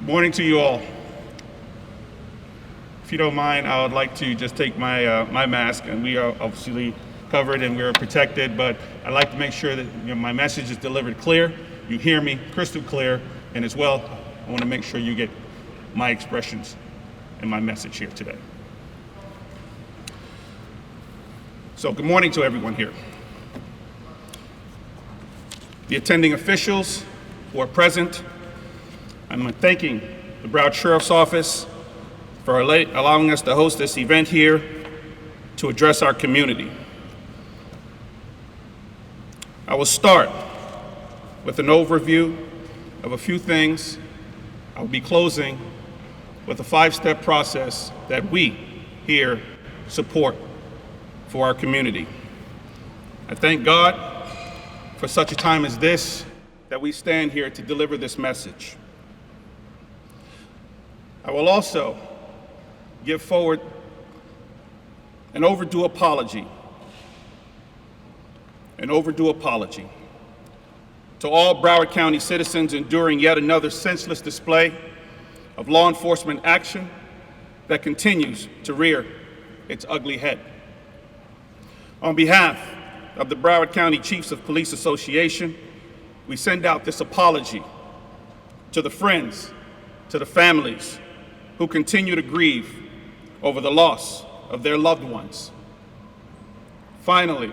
Morning to you all. If you don't mind, I would like to just take my mask, and we are obviously covered and we're protected, but I'd like to make sure that my message is delivered clear, you hear me crystal clear, and as well, I want to make sure you get my expressions and my message here today. So good morning to everyone here. The attending officials who are present, I'm thanking the Broward Sheriff's Office for allowing us to host this event here to address our community. I will start with an overview of a few things. I'll be closing with a 5-step process that we here support for our community. I thank God for such a time as this that we stand here to deliver this message. I will also give forward an overdue apology to all Broward County citizens enduring yet another senseless display of law enforcement action that continues to rear its ugly head. On behalf of the Broward County Chiefs of Police Association, we send out this apology to the friends, to the families who continue to grieve over the loss of their loved ones. Finally,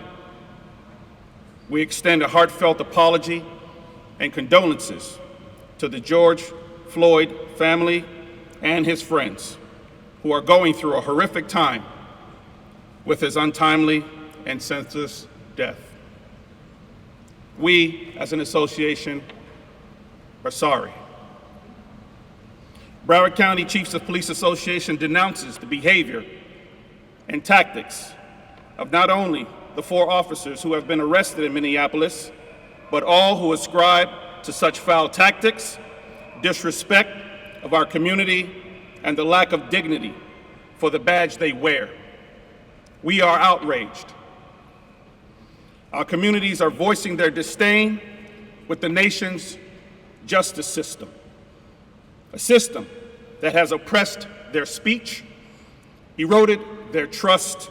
we extend a heartfelt apology and condolences to the George Floyd family and his friends who are going through a horrific time with his untimely and senseless death. We, as an association, are sorry. Broward County Chiefs of Police Association denounces the behavior and tactics of not only the 4 officers who have been arrested in Minneapolis, but all who ascribe to such foul tactics, disrespect of our community, and the lack of dignity for the badge they wear. We are outraged. Our communities are voicing their disdain with the nation's justice system, a system that has oppressed their speech, eroded their trust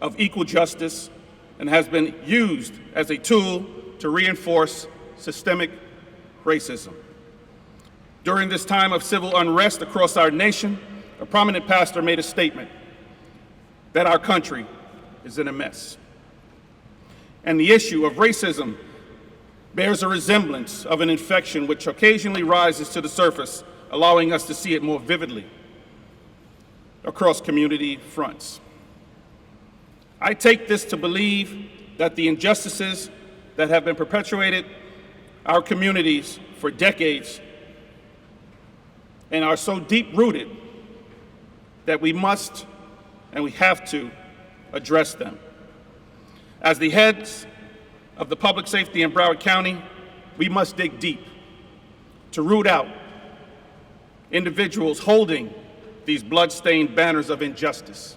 of equal justice, and has been used as a tool to reinforce systemic racism. During this time of civil unrest across our nation, a prominent pastor made a statement that our country is in a mess. And the issue of racism bears a resemblance of an infection which occasionally rises to the surface, allowing us to see it more vividly across community fronts. I take this to believe that the injustices that have been perpetuated our communities for decades and are so deep-rooted that we must and we have to address them. As the heads of the public safety in Broward County, we must dig deep to root out individuals holding these blood-stained banners of injustice.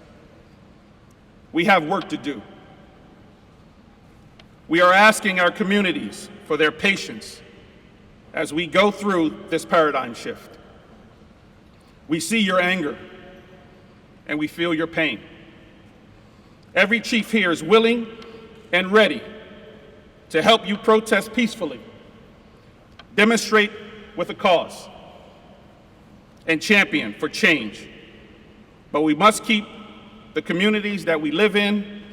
We have work to do. We are asking our communities for their patience as we go through this paradigm shift. We see your anger and we feel your pain. Every chief here is willing and ready to help you protest peacefully, demonstrate with a cause, and champion for change. But we must keep the communities that we live in,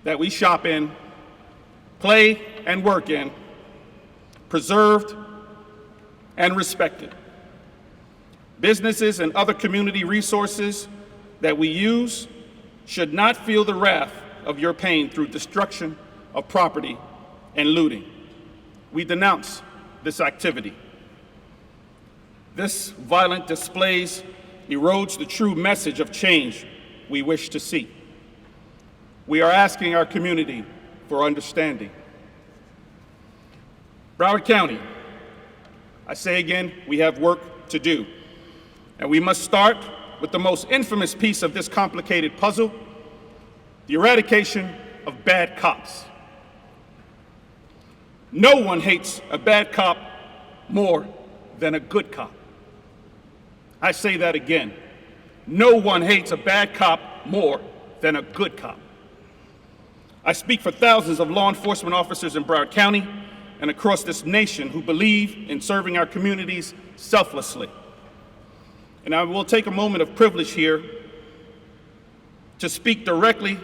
that we shop in, play and work in, preserved and respected. Businesses and other community resources that we use should not feel the wrath of your pain through destruction of property and looting. We denounce this activity. This violent displays erodes the true message of change we wish to see. We are asking our community for understanding. Broward County, I say again, we have work to do. And we must start with the most infamous piece of this complicated puzzle, the eradication of bad cops. No one hates a bad cop more than a good cop. I say that again. No one hates a bad cop more than a good cop. I speak for thousands of law enforcement officers in Broward County and across this nation who believe in serving our communities selflessly. And I will take a moment of privilege here to speak directly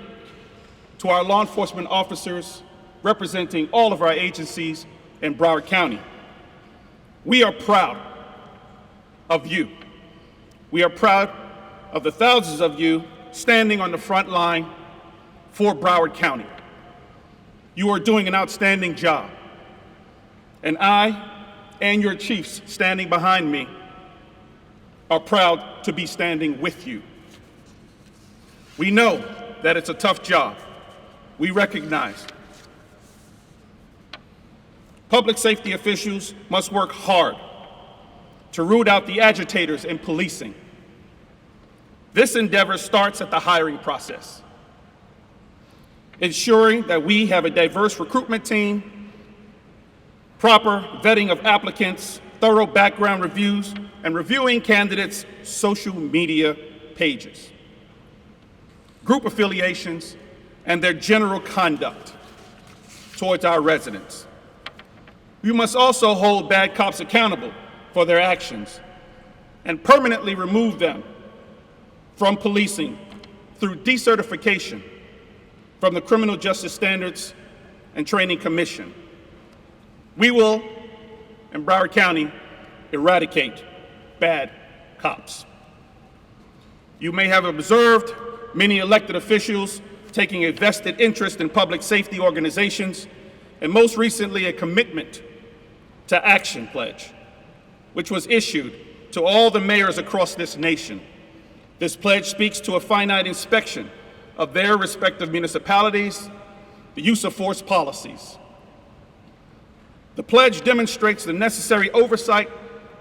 to our law enforcement officers representing all of our agencies in Broward County. We are proud of you. We are proud of the thousands of you standing on the front line for Broward County. You are doing an outstanding job. And I and your chiefs standing behind me are proud to be standing with you. We know that it's a tough job. We recognize public safety officials must work hard to root out the agitators in policing. This endeavor starts at the hiring process, ensuring that we have a diverse recruitment team, proper vetting of applicants, thorough background reviews, and reviewing candidates' social media pages, group affiliations, and their general conduct towards our residents. We must also hold bad cops accountable for their actions and permanently remove them from policing through decertification from the Criminal Justice Standards and Training Commission. We will, in Broward County, eradicate bad cops. You may have observed many elected officials taking a vested interest in public safety organizations, and most recently a commitment to action pledge, which was issued to all the mayors across this nation. This pledge speaks to a finite inspection of their respective municipalities, the use of force policies. The pledge demonstrates the necessary oversight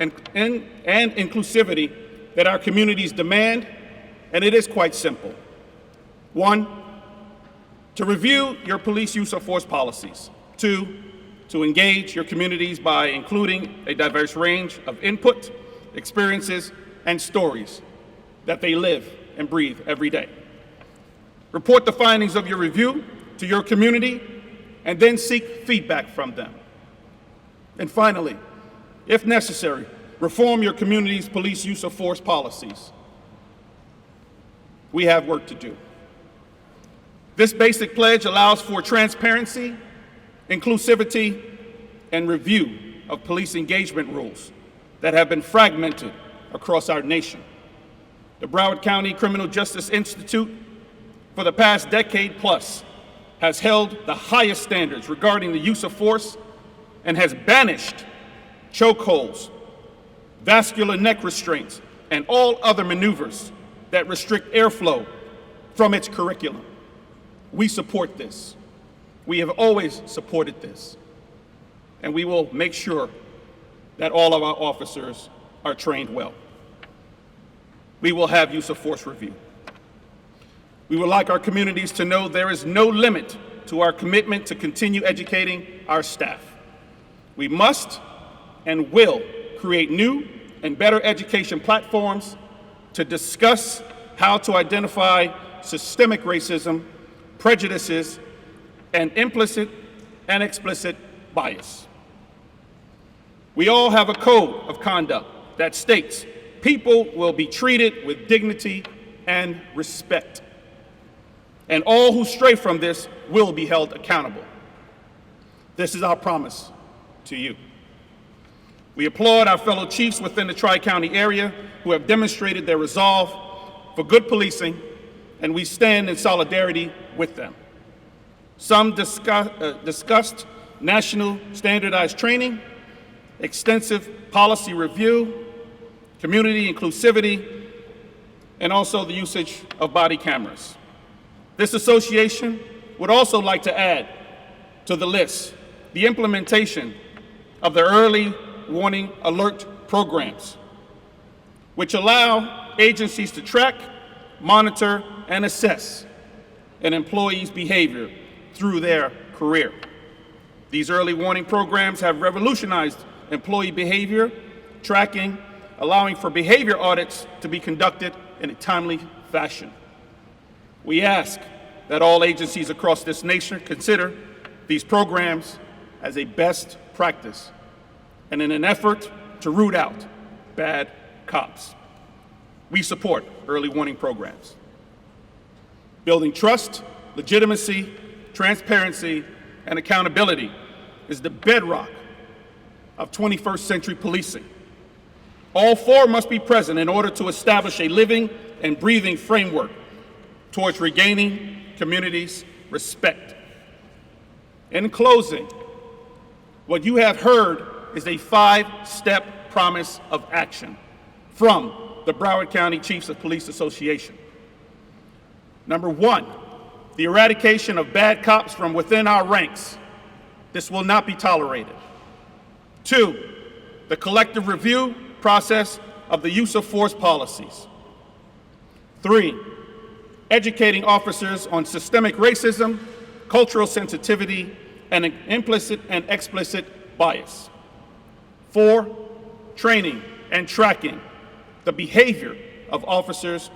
and inclusivity that our communities demand, and it is quite simple. 1, to review your police use of force policies. 2, to engage your communities by including a diverse range of input, experiences, and stories that they live and breathe every day. Report the findings of your review to your community and then seek feedback from them. And finally, if necessary, reform your community's police use of force policies. We have work to do. This basic pledge allows for transparency, inclusivity, and review of police engagement rules that have been fragmented across our nation. The Broward County Criminal Justice Institute, for the past decade plus, has held the highest standards regarding the use of force and has banished chokeholds, vascular neck restraints, and all other maneuvers that restrict airflow from its curriculum. We support this. We have always supported this. And we will make sure that all of our officers are trained well. We will have use of force review. We would like our communities to know there is no limit to our commitment to continue educating our staff. We must and will create new and better education platforms to discuss how to identify systemic racism, prejudices, and implicit and explicit bias. We all have a code of conduct that states people will be treated with dignity and respect, and all who stray from this will be held accountable. This is our promise to you. We applaud our fellow chiefs within the Tri-County area who have demonstrated their resolve for good policing, and we stand in solidarity with them. Some discussed national standardized training, extensive policy review, community inclusivity, and also the usage of body cameras. This association would also like to add to the list the implementation of the early warning alert programs, which allow agencies to track, monitor, and assess an employee's behavior through their career. These early warning programs have revolutionized employee behavior tracking, allowing for behavior audits to be conducted in a timely fashion. We ask that all agencies across this nation consider these programs as a best practice and in an effort to root out bad cops. We support early warning programs. Building trust, legitimacy, transparency, and accountability is the bedrock of 21st century policing. All four must be present in order to establish a living and breathing framework towards regaining communities' respect. In closing, what you have heard is a 5-step promise of action from the Broward County Chiefs of Police Association. Number 1, the eradication of bad cops from within our ranks. This will not be tolerated. 2, the collective review process of the use of force policies. 3, educating officers on systemic racism, cultural sensitivity, and implicit and explicit bias. 4, training and tracking the behavior of officers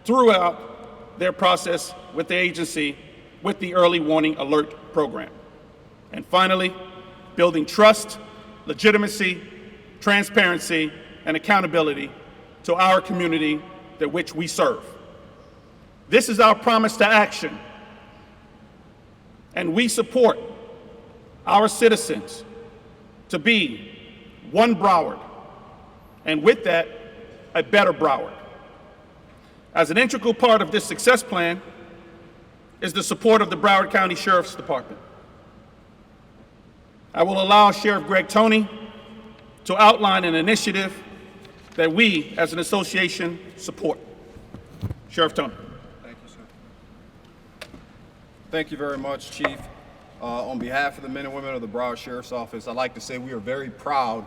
throughout their process with the agency with the Early Warning Alert Program. And finally, building trust, legitimacy, transparency, and accountability to our community that which we serve. This is our promise to action, and we support our citizens to be one Broward, and with that, a better Broward. As an integral part of this success plan is the support of the Broward County Sheriff's Department. I will allow Sheriff Greg Toney to outline an initiative that we, as an association, support. Sheriff Toney. Thank you, sir. Thank you very much, Chief. On behalf of the men and women of the Broward Sheriff's Office, I'd like to say we are very proud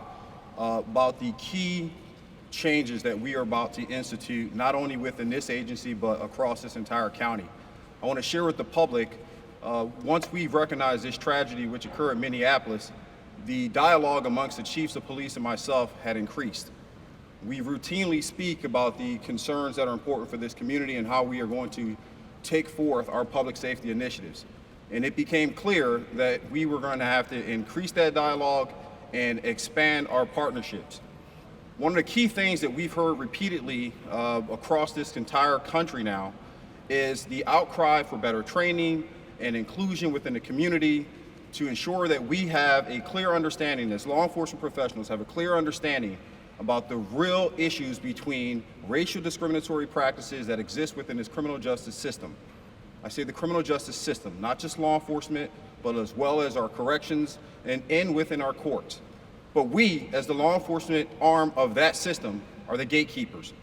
about the key changes that we are about to institute, not only within this agency, but across this entire county. I want to share with the public, once we've recognized this tragedy which occurred in Minneapolis, the dialogue amongst the chiefs of police and myself had increased. We routinely speak about the concerns that are important for this community and how we are going to take forth our public safety initiatives. And it became clear that we were going to have to increase that dialogue and expand our partnerships. One of the key things that we've heard repeatedly across this entire country now is the outcry for better training and inclusion within the community to ensure that we have a clear understanding, as law enforcement professionals have a clear understanding about the real issues between racial discriminatory practices that exist within this criminal justice system. I say the criminal justice system, not just law enforcement, but as well as our corrections and within our courts. But we, as the law enforcement arm of that system, are the gatekeepers.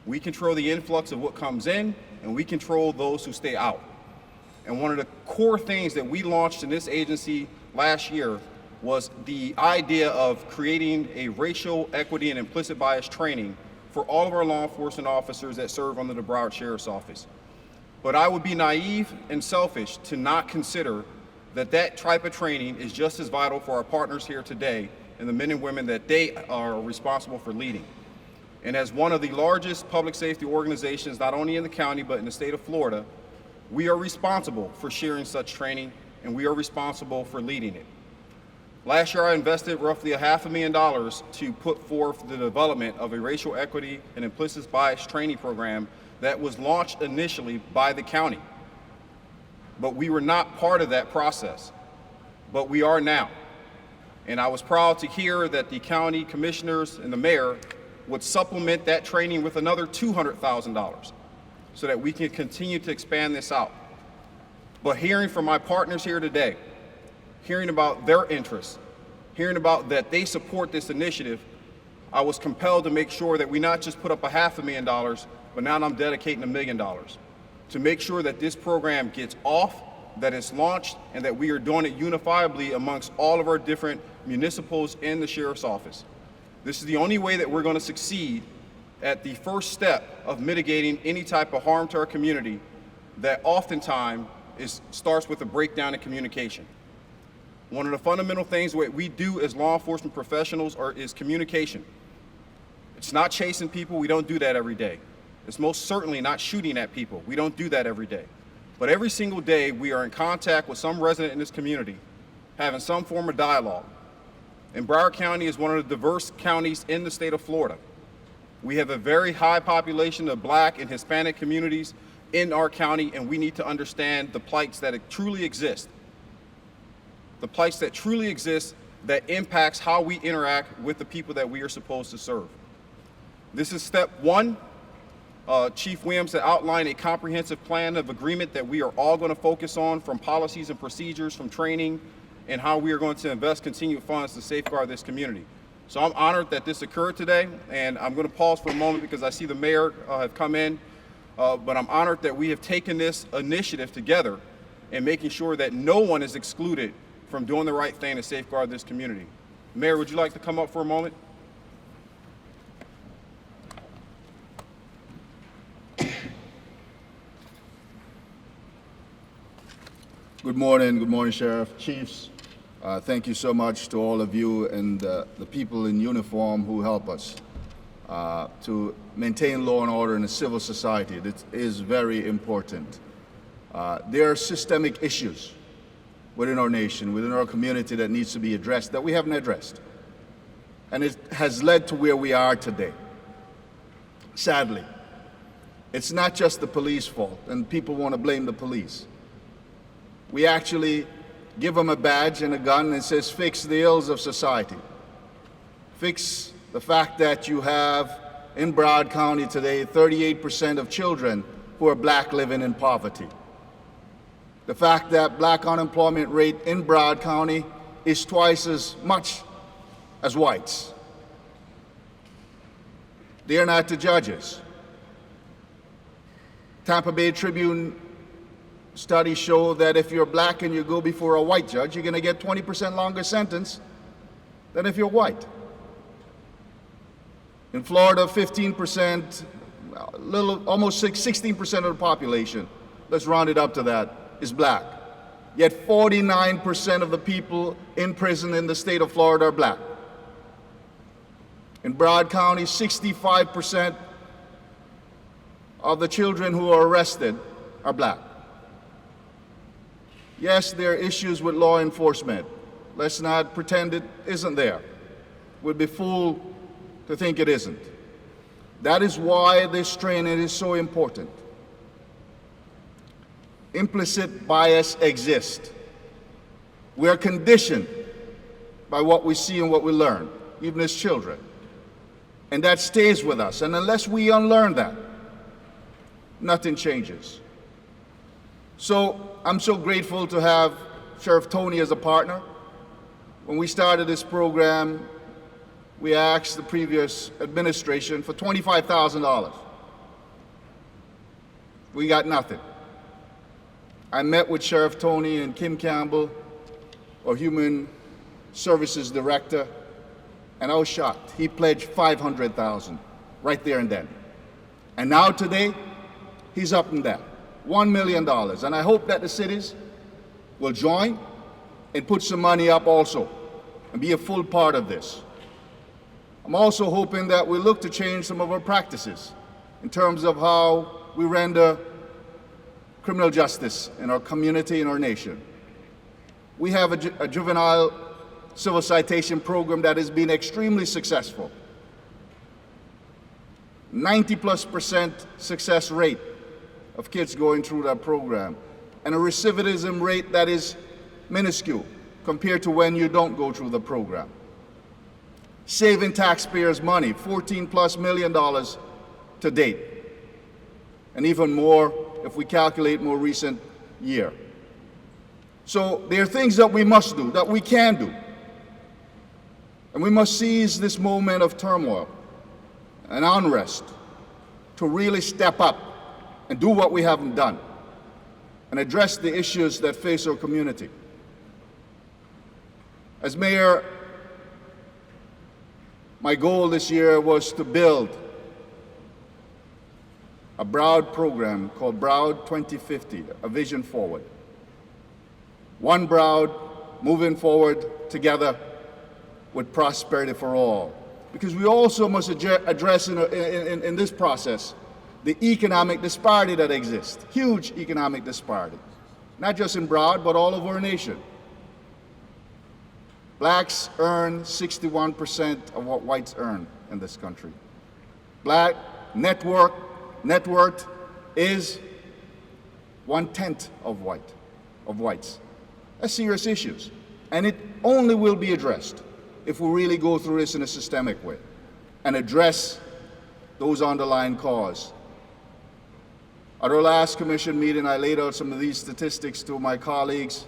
We control the influx of what comes in, and we control those who stay out. And one of the core things that we launched in this agency last year was the idea of creating a racial equity and implicit bias training for all of our law enforcement officers that serve under the Broward Sheriff's Office. But I would be naive and selfish to not consider that that type of training is just as vital for our partners here today and the men and women that they are responsible for leading. And as one of the largest public safety organizations, not only in the county, but in the state of Florida, we are responsible for sharing such training, and we are responsible for leading it. Last year, I invested roughly $500,000 to put forth the development of a racial equity and implicit bias training program that was launched initially by the county. But we were not part of that process, but we are now. And I was proud to hear that the county commissioners and the mayor would supplement that training with another $200,000 so that we can continue to expand this out. But hearing from my partners here today, hearing about their interests, hearing about that they support this initiative, I was compelled to make sure that we not just put up $500,000, but now I'm dedicating $1 million to make sure that this program gets off, that it's launched, and that we are doing it unifiably amongst all of our different municipals and the sheriff's office. This is the only way that we're going to succeed at the first step of mitigating any type of harm to our community that oftentimes starts with a breakdown in communication. One of the fundamental things that we do as law enforcement professionals is communication. It's not chasing people. We don't do that every day. It's most certainly not shooting at people. We don't do that every day. But every single day, we are in contact with some resident in this community, having some form of dialogue. And Broward County is one of the diverse counties in the state of Florida. We have a very high population of Black and Hispanic communities in our county, and we need to understand the plights that truly exist. The plights that truly exist that impacts how we interact with the people that we are supposed to serve. This is step one. Chief Williams had outlined a comprehensive plan of agreement that we are all going to focus on, from policies and procedures, from training, and how we are going to invest continued funds to safeguard this community. So I'm honored that this occurred today, and I'm going to pause for a moment because I see the mayor have come in, but I'm honored that we have taken this initiative together and making sure that no one is excluded from doing the right thing to safeguard this community. Mayor, would you like to come up for a moment? Good morning, Sheriff, Chiefs. Thank you so much to all of you and the people in uniform who help us to maintain law and order in a civil society. That is very important. There are systemic issues within our nation, within our community that needs to be addressed that we haven't addressed. And it has led to where we are today. Sadly, it's not just the police fault, and people want to blame the police. We actually give them a badge and a gun and it says, fix the ills of society. Fix the fact that you have in Broward County today 38% of children who are Black living in poverty. The fact that Black unemployment rate in Broward County is twice as much as whites. They are not the judges. Tampa Bay Tribune studies show that if you're Black and you go before a white judge, you're going to get 20% longer sentence than if you're white. In Florida, 15%, almost 16% of the population, let's round it up to that, is Black. Yet 49% of the people in prison in the state of Florida are Black. In Broward County, 65% of the children who are arrested are Black. Yes, there are issues with law enforcement. Let's not pretend it isn't there. We'd be fooled to think it isn't. That is why this training is so important. Implicit bias exists. We are conditioned by what we see and what we learn, even as children. And that stays with us. And unless we unlearn that, nothing changes. So I'm so grateful to have Sheriff Tony as a partner. When we started this program, we asked the previous administration for $25,000. We got nothing. I met with Sheriff Tony and Kim Campbell, our Human Services Director, and I was shocked. He pledged $500,000 right there and then. And now today, he's up in that. $1 million, and I hope that the cities will join and put some money up also and be a full part of this. I'm also hoping that we look to change some of our practices in terms of how we render criminal justice in our community, in our nation. We have a juvenile civil citation program that has been extremely successful. 90+% success rate of kids going through that program, and a recidivism rate that is minuscule compared to when you don't go through the program. Saving taxpayers money, $14+ million to date, and even more if we calculate more recent year. So there are things that we must do, that we can do, and we must seize this moment of turmoil and unrest to really step up and do what we haven't done and address the issues that face our community. As mayor, my goal this year was to build a Broward program called Broward 2050, a vision forward. One Broward moving forward together with prosperity for all. because we also must address in this process the economic disparity that exists, huge economic disparity, not just in Broward, but all over our nation. Blacks earn 61% of what whites earn in this country. Black net worth is 1/10 of whites. That's serious issues. And it only will be addressed if we really go through this in a systemic way and address those underlying causes. At our last commission meeting, I laid out some of these statistics to my colleagues,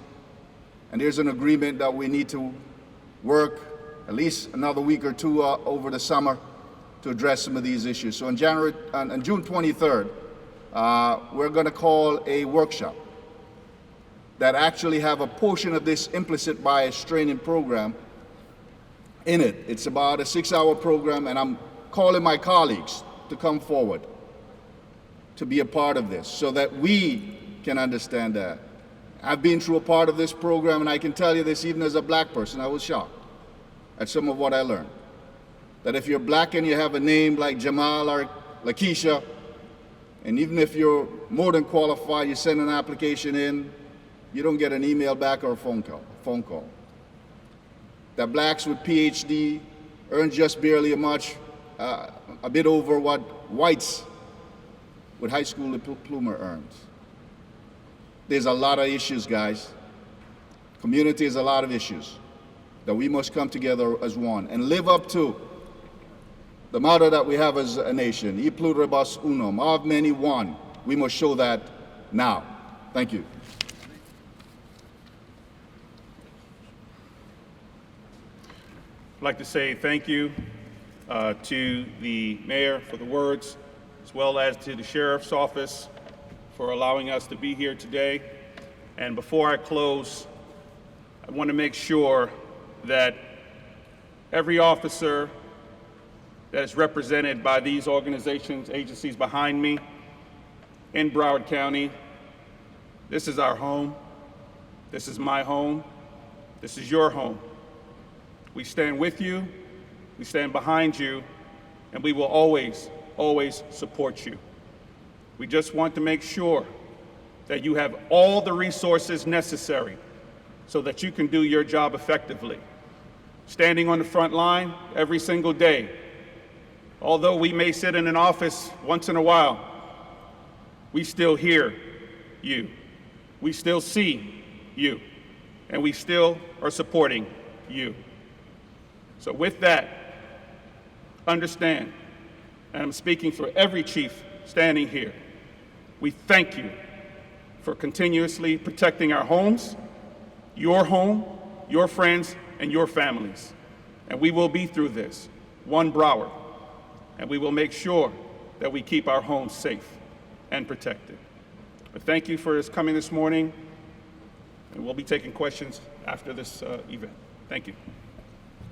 and there's an agreement that we need to work at least another week or two over the summer to address some of these issues. So on June 23rd, we're going to call a workshop that actually have a portion of this implicit bias training program in it. It's about a 6-hour program, and I'm calling my colleagues to come forward to be a part of this so that we can understand that. I've been through a part of this program, and I can tell you this, even as a black person, I was shocked at some of what I learned. That if you're black and you have a name like Jamal or Lakeisha, and even if you're more than qualified, you send an application in, you don't get an email back or a phone call. That blacks with PhD earn just barely a bit over what whites with high school diploma earns. There's a lot of issues, guys. Community is a lot of issues that we must come together as one and live up to the motto that we have as a nation, E pluribus unum, of many one. We must show that now. Thank you. I'd like to say thank you to the mayor for the words, as well as to the sheriff's office for allowing us to be here today. And before I close, I want to make sure that every officer that is represented by these organizations, agencies behind me in Broward County, this is our home. This is my home. This is your home. We stand with you, we stand behind you, and we will always, always support you. We just want to make sure that you have all the resources necessary so that you can do your job effectively. Standing on the front line every single day. Although we may sit in an office once in a while, we still hear you. We still see you. And we still are supporting you. So with that, understand, and I'm speaking for every chief standing here, we thank you for continuously protecting our homes, your home, your friends, and your families. And we will be through this, one Broward, and we will make sure that we keep our homes safe and protected. But thank you for coming this morning, and we'll be taking questions after this event. Thank you.